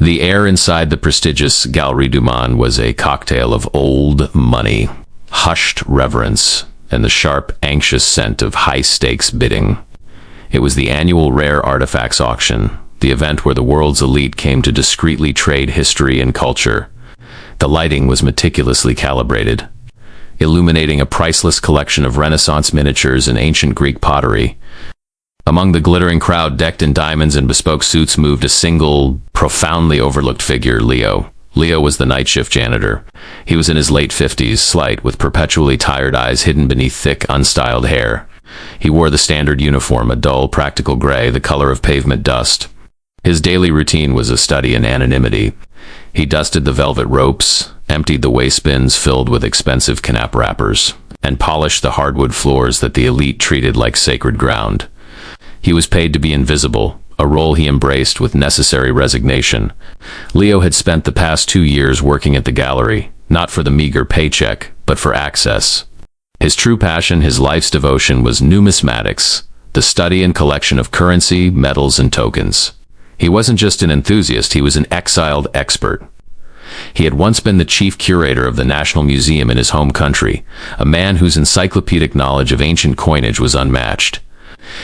The air inside the prestigious Galerie du Monde was a cocktail of old money, hushed reverence, and the sharp, anxious scent of high-stakes bidding. It was the annual rare artifacts auction, the event where the world's elite came to discreetly trade history and culture. The lighting was meticulously calibrated, illuminating a priceless collection of Renaissance miniatures and ancient Greek pottery. Among the glittering crowd decked in diamonds and bespoke suits moved a single, profoundly overlooked figure, Leo. Leo was the night shift janitor. He was in his late 50s, slight, with perpetually tired eyes hidden beneath thick, unstyled hair. He wore the standard uniform, a dull, practical gray, the color of pavement dust. His daily routine was a study in anonymity. He dusted the velvet ropes, emptied the waste bins filled with expensive canap wrappers, and polished the hardwood floors that the elite treated like sacred ground. He was paid to be invisible, a role he embraced with necessary resignation. Leo had spent the past 2 years working at the gallery, not for the meager paycheck, but for access. His true passion, his life's devotion, was numismatics, the study and collection of currency, metals, and tokens. He wasn't just an enthusiast, he was an exiled expert. He had once been the chief curator of the National Museum in his home country, a man whose encyclopedic knowledge of ancient coinage was unmatched.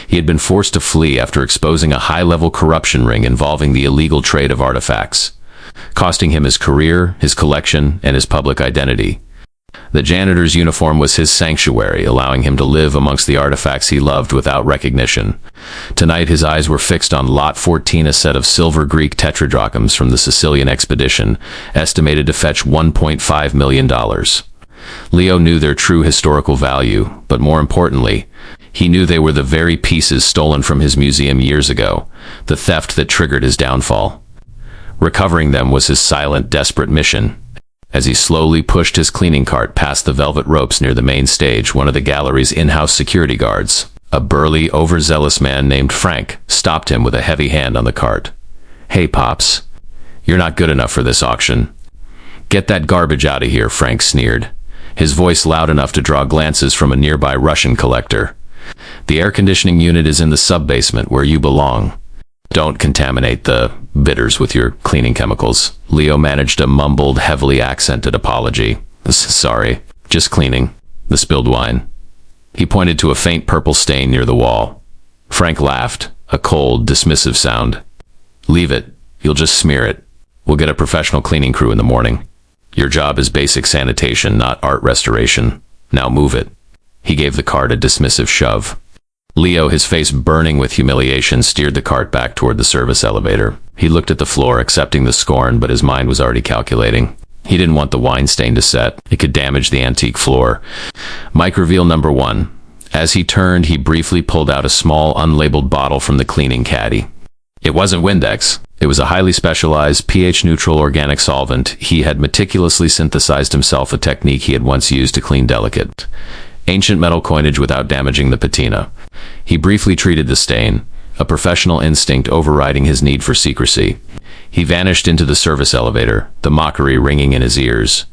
He had been forced to flee after exposing a high-level corruption ring involving the illegal trade of artifacts, costing him his career, his collection, and his public identity. The janitor's uniform was his sanctuary, allowing him to live amongst the artifacts he loved without recognition. Tonight his eyes were fixed on Lot 14, a set of silver Greek tetradrachms from the Sicilian expedition, estimated to fetch $1.5 million. Leo knew their true historical value, but more importantly, he knew they were the very pieces stolen from his museum years ago, the theft that triggered his downfall. Recovering them was his silent, desperate mission. As he slowly pushed his cleaning cart past the velvet ropes near the main stage, one of the gallery's in-house security guards, a burly, overzealous man named Frank, stopped him with a heavy hand on the cart. "Hey, Pops, you're not good enough for this auction." "Get that garbage out of here," Frank sneered, his voice loud enough to draw glances from a nearby Russian collector. "The air conditioning unit is in the sub-basement where you belong. Don't contaminate the bidders with your cleaning chemicals." Leo managed a mumbled, heavily accented apology. "Sorry, just cleaning the spilled wine." He pointed to a faint purple stain near the wall. Frank laughed, a cold, dismissive sound. "Leave it. You'll just smear it. We'll get a professional cleaning crew in the morning. Your job is basic sanitation, not art restoration. Now move it." He gave the cart a dismissive shove. Leo, his face burning with humiliation, steered the cart back toward the service elevator. He looked at the floor, accepting the scorn, but his mind was already calculating. He didn't want the wine stain to set. It could damage the antique floor. Mike reveal number 1. As he turned, he briefly pulled out a small, unlabeled bottle from the cleaning caddy. It wasn't Windex. It was a highly specialized, pH-neutral organic solvent. He had meticulously synthesized himself, a technique he had once used to clean delicate, ancient metal coinage without damaging the patina. He briefly treated the stain, a professional instinct overriding his need for secrecy. He vanished into the service elevator, the mockery ringing in his ears.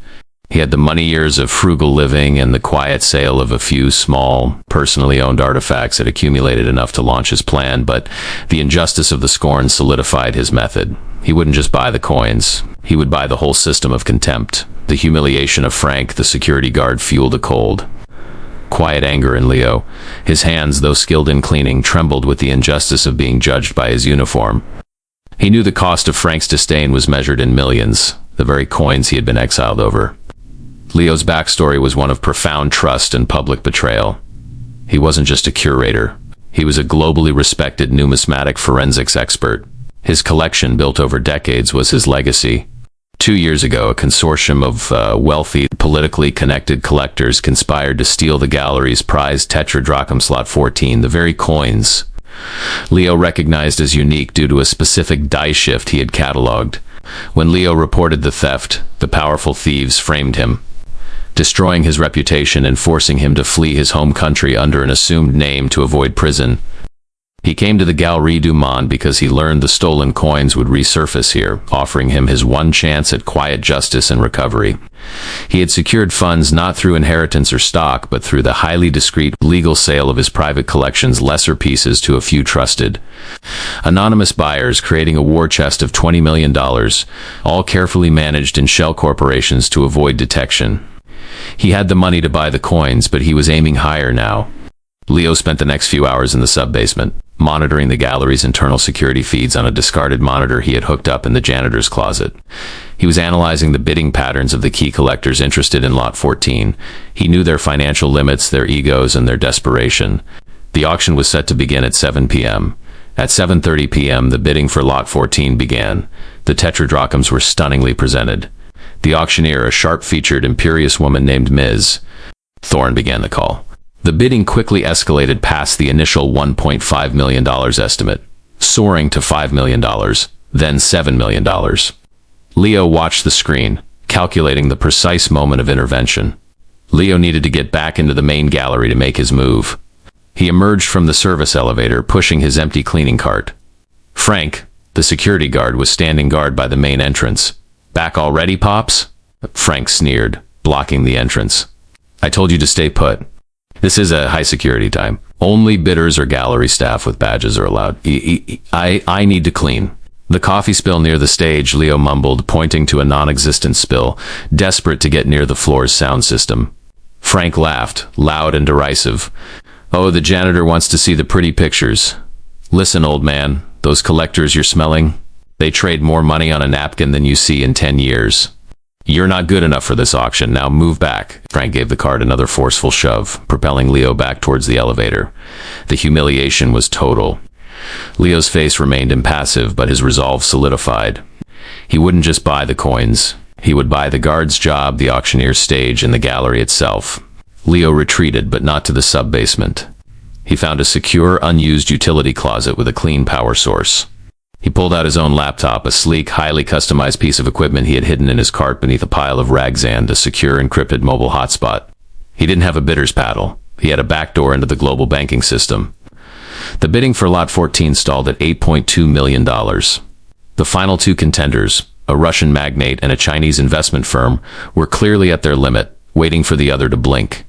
He had the money years of frugal living and the quiet sale of a few small, personally owned artifacts had accumulated enough to launch his plan, but the injustice of the scorn solidified his method. He wouldn't just buy the coins. He would buy the whole system of contempt. The humiliation of Frank, the security guard, fueled a cold, quiet anger in Leo. His hands, though skilled in cleaning, trembled with the injustice of being judged by his uniform. He knew the cost of Frank's disdain was measured in millions, the very coins he had been exiled over. Leo's backstory was one of profound trust and public betrayal. He wasn't just a curator. He was a globally respected numismatic forensics expert. His collection, built over decades, was his legacy. 2 years ago, a consortium of wealthy, politically connected collectors conspired to steal the gallery's prized tetradrachm slot 14, the very coins Leo recognized as unique due to a specific die shift he had cataloged. When Leo reported the theft, the powerful thieves framed him, destroying his reputation and forcing him to flee his home country under an assumed name to avoid prison. He came to the Galerie du Monde because he learned the stolen coins would resurface here, offering him his one chance at quiet justice and recovery. He had secured funds not through inheritance or stock, but through the highly discreet legal sale of his private collection's lesser pieces to a few trusted, anonymous buyers, creating a war chest of $20 million, all carefully managed in shell corporations to avoid detection. He had the money to buy the coins, but he was aiming higher now. Leo spent the next few hours in the sub-basement, monitoring the gallery's internal security feeds on a discarded monitor he had hooked up in the janitor's closet. He was analyzing the bidding patterns of the key collectors interested in Lot 14. He knew their financial limits, their egos, and their desperation. The auction was set to begin at 7 p.m. At 7:30 p.m., the bidding for Lot 14 began. The tetradrachms were stunningly presented. The auctioneer, a sharp-featured, imperious woman named Ms. Thorne, began the call. The bidding quickly escalated past the initial $1.5 million estimate, soaring to $5 million, then $7 million. Leo watched the screen, calculating the precise moment of intervention. Leo needed to get back into the main gallery to make his move. He emerged from the service elevator, pushing his empty cleaning cart. Frank, the security guard, was standing guard by the main entrance. "Back already, Pops?" Frank sneered, blocking the entrance. "I told you to stay put. This is a high security time. Only bidders or gallery staff with badges are allowed. I need to clean." "The coffee spill near the stage," Leo mumbled, pointing to a non-existent spill, desperate to get near the floor's sound system. Frank laughed, loud and derisive. "Oh, the janitor wants to see the pretty pictures. Listen, old man, those collectors you're smelling, they trade more money on a napkin than you see in 10 years. You're not good enough for this auction. Now move back." Frank gave the cart another forceful shove, propelling Leo back towards the elevator. The humiliation was total. Leo's face remained impassive, but his resolve solidified. He wouldn't just buy the coins. He would buy the guard's job, the auctioneer's stage, and the gallery itself. Leo retreated, but not to the sub-basement. He found a secure, unused utility closet with a clean power source. He pulled out his own laptop, a sleek, highly customized piece of equipment he had hidden in his cart beneath a pile of rags, and a secure, encrypted mobile hotspot. He didn't have a bidder's paddle. He had a backdoor into the global banking system. The bidding for Lot 14 stalled at $8.2 million. The final two contenders, a Russian magnate and a Chinese investment firm, were clearly at their limit, waiting for the other to blink.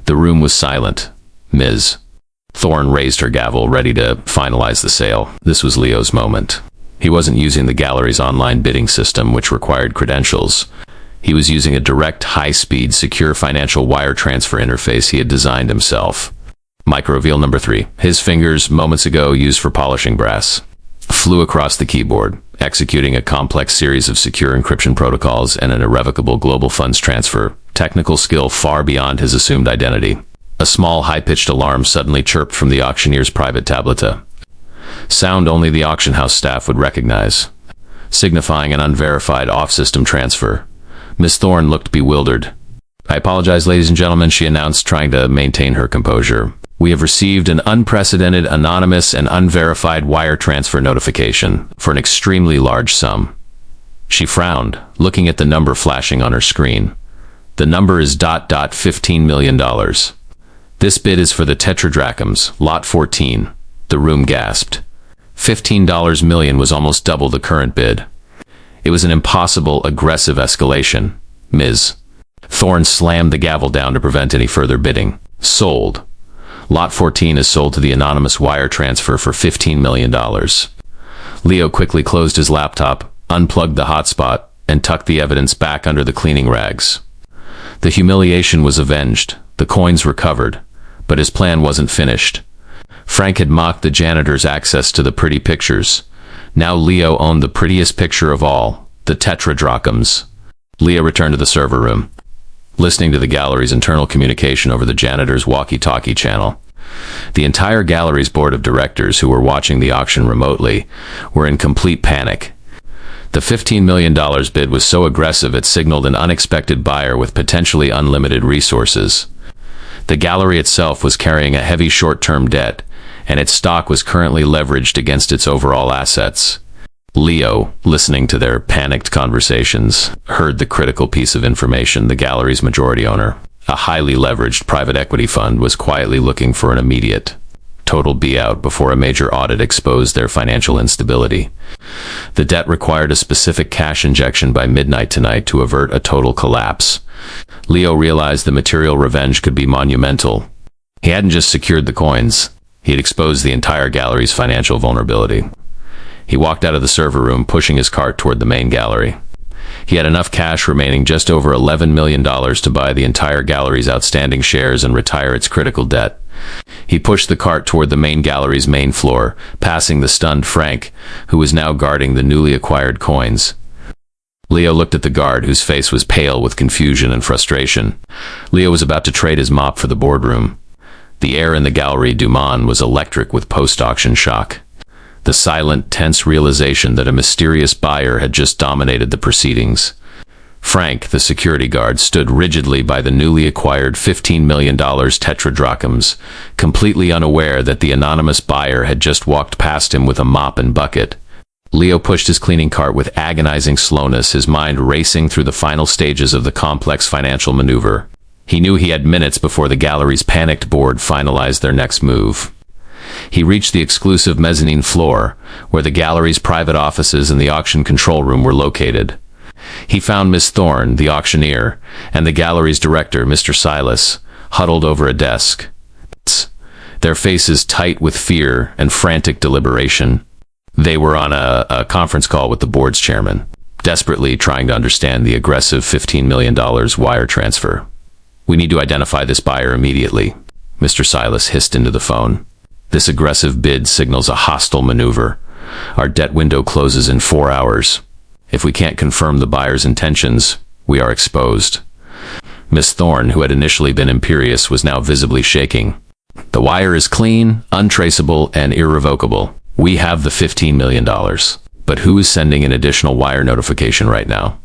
The room was silent. Ms. Thorne raised her gavel, ready to finalize the sale. This was Leo's moment. He wasn't using the gallery's online bidding system, which required credentials. He was using a direct, high-speed, secure financial wire transfer interface he had designed himself. Micro-reveal number 3. His fingers, moments ago used for polishing brass, flew across the keyboard, executing a complex series of secure encryption protocols and an irrevocable global funds transfer, technical skill far beyond his assumed identity. A small, high-pitched alarm suddenly chirped from the auctioneer's private tableta. Sound only the auction house staff would recognize, signifying an unverified off-system transfer. Miss Thorne looked bewildered. "I apologize, ladies and gentlemen," she announced, trying to maintain her composure. "We have received an unprecedented, anonymous, and unverified wire transfer notification for an extremely large sum." She frowned, looking at the number flashing on her screen. "The number is $15 million. This bid is for the tetradrachms, Lot 14. The room gasped. $15 million was almost double the current bid. It was an impossible, aggressive escalation. Ms. Thorne slammed the gavel down to prevent any further bidding. "Sold. Lot 14 is sold to the anonymous wire transfer for $15 million. Leo quickly closed his laptop, unplugged the hotspot, and tucked the evidence back under the cleaning rags. The humiliation was avenged, the coins recovered, but his plan wasn't finished. Frank had mocked the janitor's access to the pretty pictures. Now Leo owned the prettiest picture of all, the tetradrachms. Leo returned to the server room, listening to the gallery's internal communication over the janitor's walkie-talkie channel. The entire gallery's board of directors, who were watching the auction remotely, were in complete panic. The $15 million bid was so aggressive it signaled an unexpected buyer with potentially unlimited resources. The gallery itself was carrying a heavy short-term debt, and its stock was currently leveraged against its overall assets. Leo, listening to their panicked conversations, heard the critical piece of information. The gallery's majority owner, a highly leveraged private equity fund, was quietly looking for an immediate total be-out before a major audit exposed their financial instability. The debt required a specific cash injection by midnight tonight to avert a total collapse. Leo realized the material revenge could be monumental. He hadn't just secured the coins. He had exposed the entire gallery's financial vulnerability. He walked out of the server room, pushing his cart toward the main gallery. He had enough cash remaining, just over $11 million, to buy the entire gallery's outstanding shares and retire its critical debt. He pushed the cart toward the main gallery's main floor, passing the stunned Frank, who was now guarding the newly acquired coins. Leo looked at the guard, whose face was pale with confusion and frustration. Leo was about to trade his mop for the boardroom. The air in the Galerie du Monde was electric with post-auction shock. The silent, tense realization that a mysterious buyer had just dominated the proceedings. Frank, the security guard, stood rigidly by the newly acquired $15 million tetradrachms, completely unaware that the anonymous buyer had just walked past him with a mop and bucket. Leo pushed his cleaning cart with agonizing slowness, his mind racing through the final stages of the complex financial maneuver. He knew he had minutes before the gallery's panicked board finalized their next move. He reached the exclusive mezzanine floor, where the gallery's private offices and the auction control room were located. He found Miss Thorne, the auctioneer, and the gallery's director, Mr. Silas, huddled over a desk, their faces tight with fear and frantic deliberation. They were on a conference call with the board's chairman, desperately trying to understand the aggressive $15 million wire transfer. "We need to identify this buyer immediately," Mr. Silas hissed into the phone. "This aggressive bid signals a hostile maneuver. Our debt window closes in 4 hours. If we can't confirm the buyer's intentions, we are exposed." Miss Thorne, who had initially been imperious, was now visibly shaking. "The wire is clean, untraceable, and irrevocable. We have the $15 million. But who is sending an additional wire notification right now?"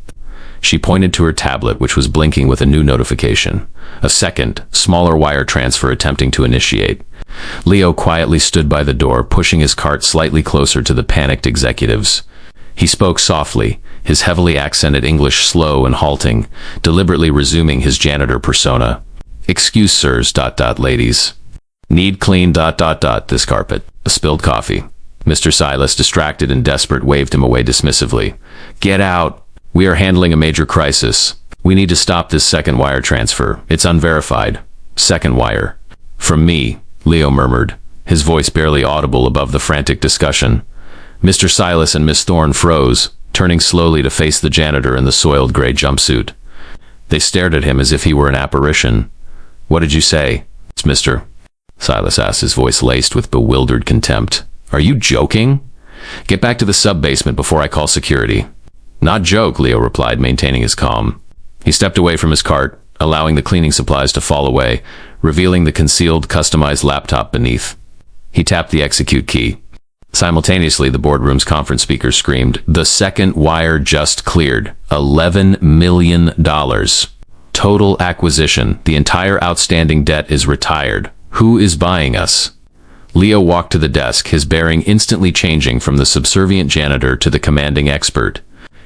She pointed to her tablet, which was blinking with a new notification. A second, smaller wire transfer attempting to initiate. Leo quietly stood by the door, pushing his cart slightly closer to the panicked executives. He spoke softly, his heavily accented English slow and halting, deliberately resuming his janitor persona. "Excuse, sirs, ladies. Need clean, this carpet. A spilled coffee." Mr. Silas, distracted and desperate, waved him away dismissively. "Get out. We are handling a major crisis. We need to stop this second wire transfer. It's unverified." "Second wire." "From me," Leo murmured, his voice barely audible above the frantic discussion. Mr. Silas and Miss Thorne froze, turning slowly to face the janitor in the soiled gray jumpsuit. They stared at him as if he were an apparition. "What did you say?" "It's Mr. Silas asked, his voice laced with bewildered contempt. "Are you joking? Get back to the sub-basement before I call security." "Not joke," Leo replied, maintaining his calm. He stepped away from his cart, allowing the cleaning supplies to fall away, revealing the concealed, customized laptop beneath. He tapped the execute key. Simultaneously, the boardroom's conference speaker screamed, "The second wire just cleared. $11 million. Total acquisition. The entire outstanding debt is retired. Who is buying us?" Leo walked to the desk, his bearing instantly changing from the subservient janitor to the commanding expert.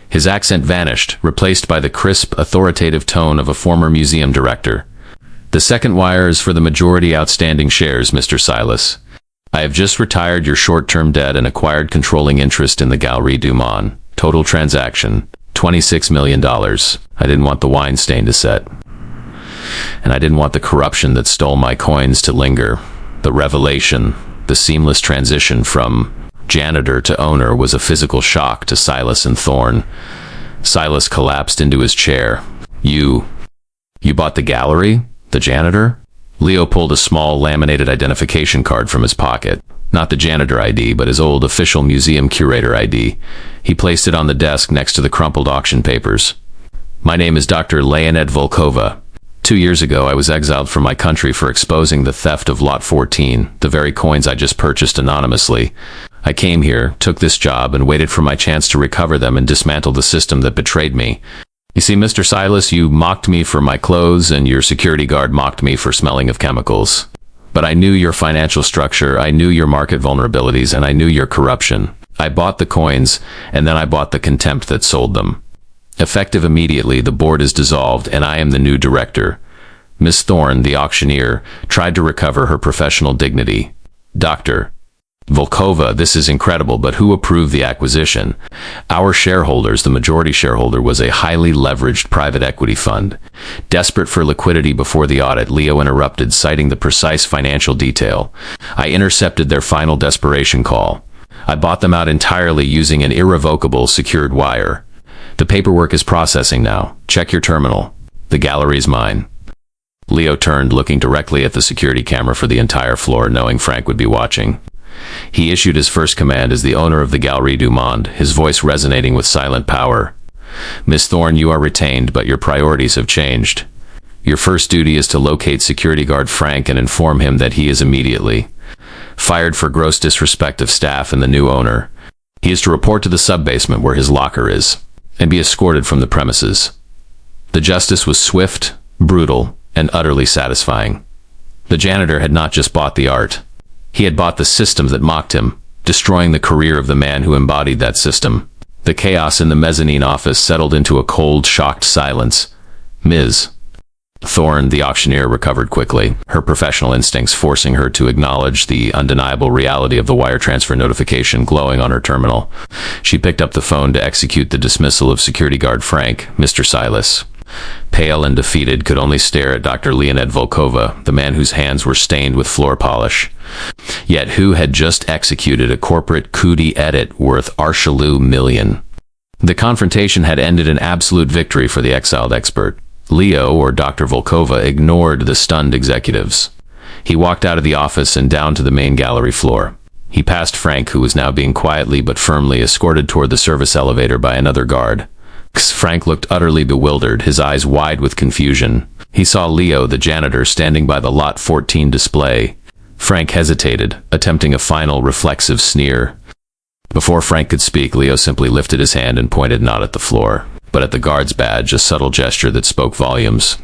His accent vanished, replaced by the crisp, authoritative tone of a former museum director. "The second wire is for the majority outstanding shares, Mr. Silas. I have just retired your short-term debt and acquired controlling interest in the Galerie du Monde. Total transaction, $26 million. I didn't want the wine stain to set. And I didn't want the corruption that stole my coins to linger. The revelation, the seamless transition from janitor to owner, was a physical shock to Silas and Thorne. Silas collapsed into his chair. You bought the gallery? The janitor?" Leo pulled a small laminated identification card from his pocket. Not the janitor ID, but his old official museum curator ID. He placed it on the desk next to the crumpled auction papers. "My name is Dr. Leonid Volkova. 2 years ago, I was exiled from my country for exposing the theft of Lot 14, the very coins I just purchased anonymously. I came here, took this job, and waited for my chance to recover them and dismantle the system that betrayed me. You see, Mr. Silas, you mocked me for my clothes, and your security guard mocked me for smelling of chemicals. But I knew your financial structure, I knew your market vulnerabilities, and I knew your corruption. I bought the coins, and then I bought the contempt that sold them. Effective immediately, the board is dissolved, and I am the new director." Miss Thorne, the auctioneer, tried to recover her professional dignity. Dr. Volkova, this is incredible, but who approved the acquisition? Our shareholders, the majority shareholder, was a highly leveraged private equity fund. Desperate for liquidity before the audit, Leo interrupted, citing the precise financial detail. I intercepted their final desperation call. I bought them out entirely using an irrevocable secured wire. The paperwork is processing now. Check your terminal. The gallery is mine. Leo turned, looking directly at the security camera for the entire floor, knowing Frank would be watching. He issued his first command as the owner of the Galerie du Monde, his voice resonating with silent power. Miss Thorne, you are retained, but your priorities have changed. Your first duty is to locate security guard Frank and inform him that he is immediately fired for gross disrespect of staff and the new owner. He is to report to the sub-basement where his locker is, and be escorted from the premises. The justice was swift, brutal, and utterly satisfying. The janitor had not just bought the art. He had bought the system that mocked him, destroying the career of the man who embodied that system. The chaos in the mezzanine office settled into a cold, shocked silence. Ms. Thorne, the auctioneer, recovered quickly, her professional instincts forcing her to acknowledge the undeniable reality of the wire transfer notification glowing on her terminal. She picked up the phone to execute the dismissal of security guard Frank. Mr. Silas, pale and defeated, could only stare at Dr. Leonid Volkova, the man whose hands were stained with floor polish, yet who had just executed a corporate coup d'etat worth Archelou million. The confrontation had ended in absolute victory for the exiled expert. Leo, or Dr. Volkova, ignored the stunned executives. He walked out of the office and down to the main gallery floor. He passed Frank, who was now being quietly but firmly escorted toward the service elevator by another guard. Frank looked utterly bewildered, his eyes wide with confusion. He saw Leo, the janitor, standing by the Lot 14 display. Frank hesitated, attempting a final reflexive sneer. Before Frank could speak, Leo simply lifted his hand and pointed not at the floor, but at the guard's badge, a subtle gesture that spoke volumes.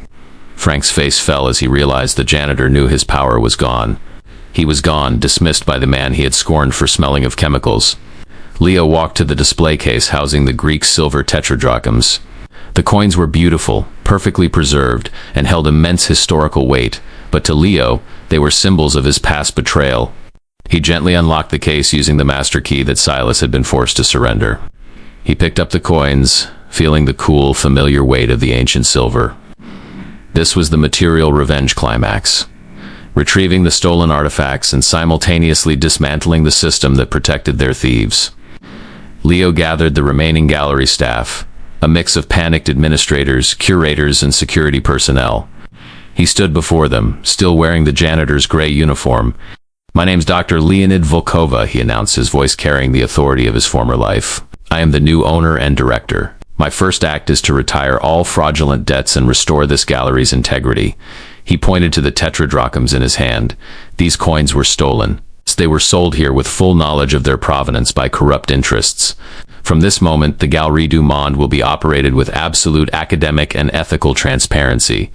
Frank's face fell as he realized the janitor knew his power was gone. He was gone, dismissed by the man he had scorned for smelling of chemicals. Leo walked to the display case housing the Greek silver tetradrachms. The coins were beautiful, perfectly preserved, and held immense historical weight, but to Leo, they were symbols of his past betrayal. He gently unlocked the case using the master key that Silas had been forced to surrender. He picked up the coins, feeling the cool, familiar weight of the ancient silver. This was the material revenge climax. Retrieving the stolen artifacts and simultaneously dismantling the system that protected their thieves. Leo gathered the remaining gallery staff, a mix of panicked administrators, curators, and security personnel. He stood before them, still wearing the janitor's gray uniform. My name's Dr. Leonid Volkova, he announced, his voice carrying the authority of his former life. I am the new owner and director. My first act is to retire all fraudulent debts and restore this gallery's integrity. He pointed to the tetradrachms in his hand. These coins were stolen. They were sold here with full knowledge of their provenance by corrupt interests. From this moment, the Galerie du Monde will be operated with absolute academic and ethical transparency.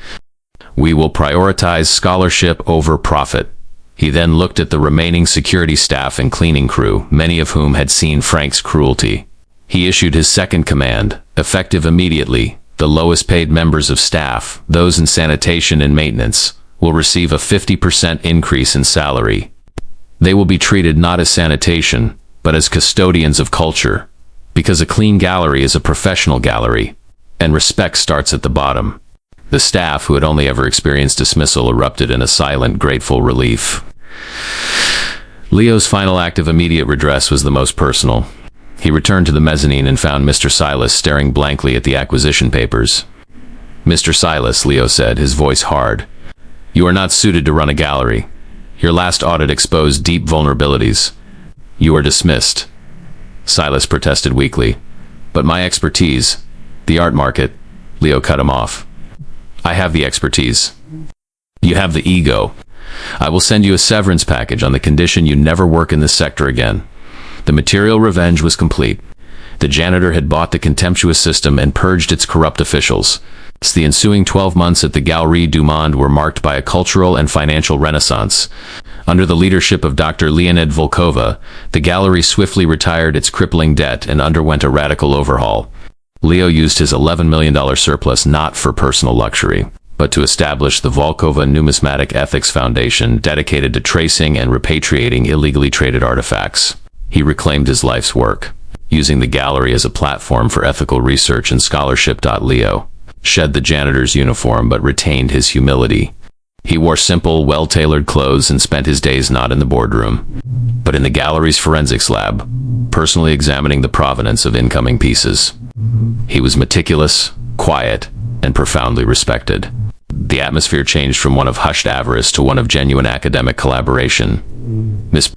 We will prioritize scholarship over profit. He then looked at the remaining security staff and cleaning crew, many of whom had seen Frank's cruelty. He issued his second command, effective immediately. The lowest paid members of staff, those in sanitation and maintenance, will receive a 50% increase in salary. They will be treated not as sanitation, but as custodians of culture, because a clean gallery is a professional gallery, and respect starts at the bottom. The staff, who had only ever experienced dismissal, erupted in a silent, grateful relief. Leo's final act of immediate redress was the most personal. He returned to the mezzanine and found Mr. Silas staring blankly at the acquisition papers. Mr. Silas, Leo said, his voice hard, you are not suited to run a gallery. Your last audit exposed deep vulnerabilities. You are dismissed. Silas protested weakly. But my expertise, the art market, Leo cut him off. I have the expertise. You have the ego. I will send you a severance package on the condition you never work in this sector again. The material revenge was complete. The janitor had bought the contemptuous system and purged its corrupt officials. The ensuing 12 months at the Galerie du Monde were marked by a cultural and financial renaissance. Under the leadership of Dr. Leonid Volkova, the gallery swiftly retired its crippling debt and underwent a radical overhaul. Leo used his $11 million surplus not for personal luxury, but to establish the Volkova Numismatic Ethics Foundation dedicated to tracing and repatriating illegally traded artifacts. He reclaimed his life's work, using the gallery as a platform for ethical research and scholarship. Leo shed the janitor's uniform but retained his humility. He wore simple, well-tailored clothes and spent his days not in the boardroom, but in the gallery's forensics lab, personally examining the provenance of incoming pieces. He was meticulous, quiet, and profoundly respected. The atmosphere changed from one of hushed avarice to one of genuine academic collaboration. Miss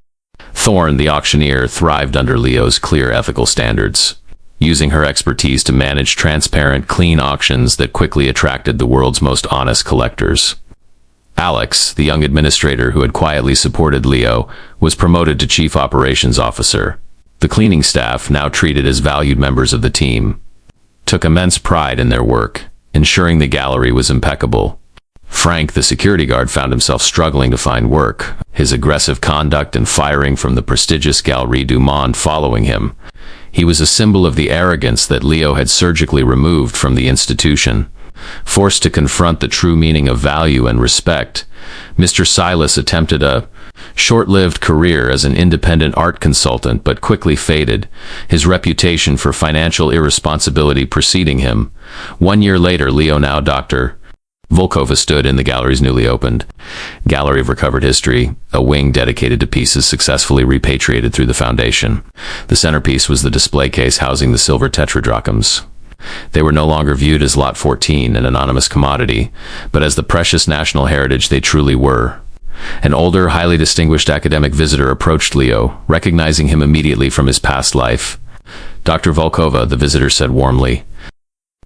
Thorne, the auctioneer, thrived under Leo's clear ethical standards, using her expertise to manage transparent, clean auctions that quickly attracted the world's most honest collectors. Alex, the young administrator who had quietly supported Leo, was promoted to Chief Operations Officer. The cleaning staff, now treated as valued members of the team, took immense pride in their work, ensuring the gallery was impeccable. Frank, the security guard, found himself struggling to find work, his aggressive conduct and firing from the prestigious Galerie du Monde following him. He was a symbol of the arrogance that Leo had surgically removed from the institution. Forced to confront the true meaning of value and respect, Mr. Silas attempted a short-lived career as an independent art consultant but quickly faded, his reputation for financial irresponsibility preceding him. 1 year later, Leo, now Dr. Volkova, stood in the gallery's newly opened Gallery of Recovered History, a wing dedicated to pieces successfully repatriated through the foundation. The centerpiece was the display case housing the silver tetradrachms. They were no longer viewed as Lot 14, an anonymous commodity, but as the precious national heritage they truly were. An older, highly distinguished academic visitor approached Leo, recognizing him immediately from his past life. "Dr. Volkova," the visitor said warmly,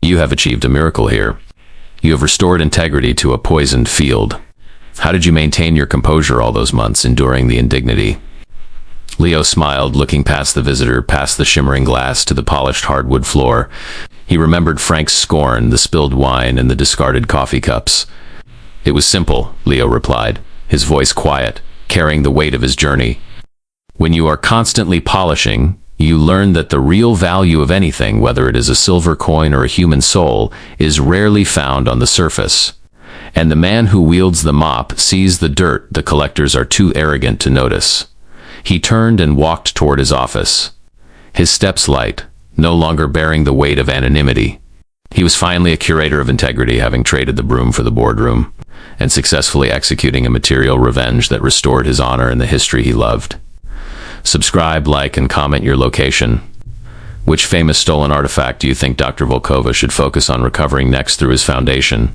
"you have achieved a miracle here. You have restored integrity to a poisoned field. How did you maintain your composure all those months, enduring the indignity?" Leo smiled, looking past the visitor, past the shimmering glass to the polished hardwood floor. He remembered Frank's scorn, the spilled wine, and the discarded coffee cups. "It was simple," Leo replied, his voice quiet, carrying the weight of his journey. "When you are constantly polishing, you learn that the real value of anything, whether it is a silver coin or a human soul, is rarely found on the surface. And the man who wields the mop sees the dirt the collectors are too arrogant to notice." He turned and walked toward his office, his steps light, no longer bearing the weight of anonymity. He was finally a curator of integrity, having traded the broom for the boardroom, and successfully executing a material revenge that restored his honor and the history he loved. Subscribe, like, and comment your location. Which famous stolen artifact do you think Dr. Volkova should focus on recovering next through his foundation?